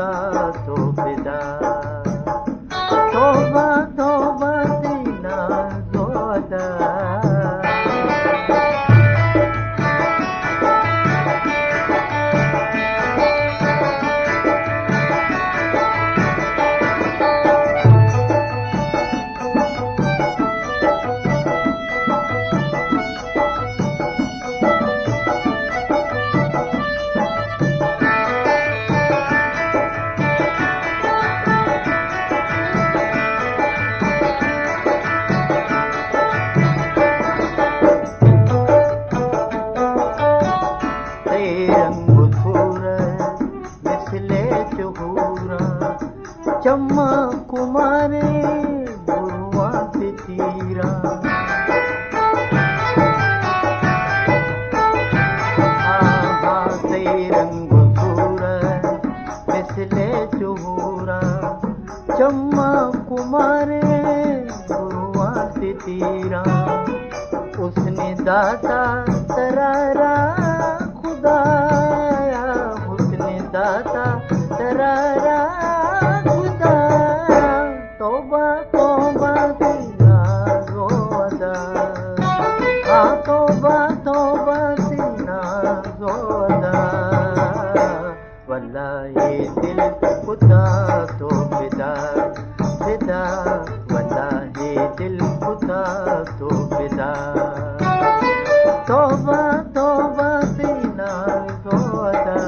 खुदा तो फिदा तौबा तौबा सीना ज़ोदा चम्मा कुमारे बुरुआ से तीरा आहा से रंग सूरत मिसले चुहूरा चम्मा कुमारे बुरुआ से तीरा उसने दाता तरारा खुदाया उसने दाता तरारा तौबा तौबा सीना ज़ोदा वल्ला ये दिल खुदा तो फिदा फिदा वल्ला ये दिल खुदा तो फिदा तौबा तौबा सीना ज़ोदा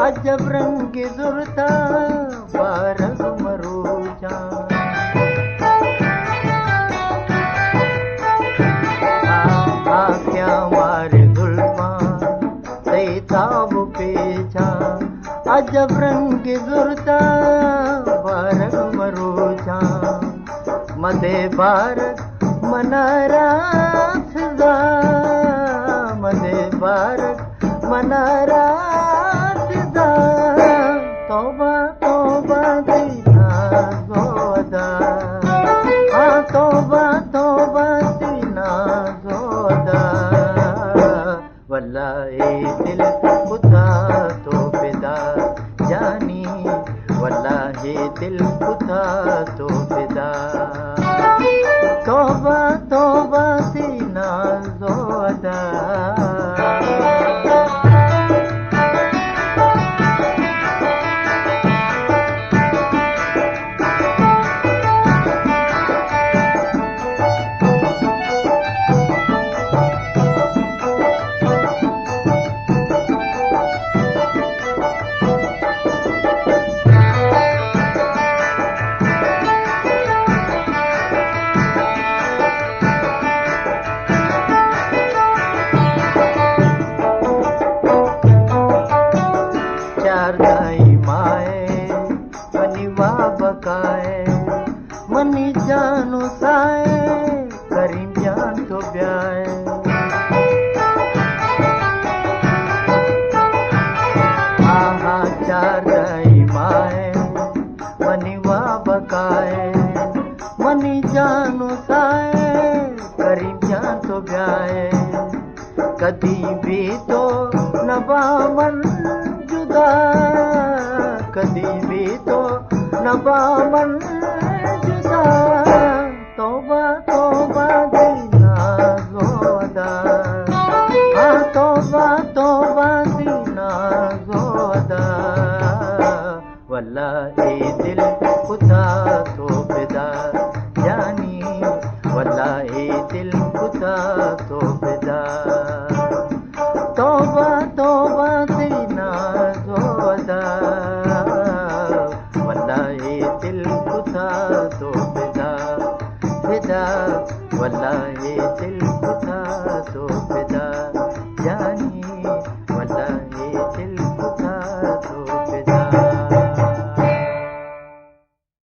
अजब रंग जुरता बारग मरोजा क्या मारे जुल्मा सैताब पेचा अजब रंग जुरता बारग मरोजा मदे भारत मनारा फिजा मदे भारत मनारा तौबा तौबा सीना ज़ोदा तौबा तौबा सीना ज़ोदा वल्ला ये दिल खुदा तो फिदा जानी वल्ला ये दिल खुदा तो फिदा तौबा तौबा सीना ज़ोदा मनी जानो साए करीम जान तो ब्याए आहा चार दाई माए मनी वा बकाए मनी जानो साए करीम जान तो ब्याए कदी भी तो नबामन जुदा कदी भी तो नबामन जुदा तौबा तौबा सीना ज़ोदा तौबा तौबा सीना ज़ोदा वल्ला ये दिल खुदा तो फिदा जानी वल्ला ये दिल खुदा तो फिदा तौबा तौबा सीना ज़ोदा वल्ला ये दिल खुदा तो फिदा फिदा वल्लाह दिल को था तो फिदा।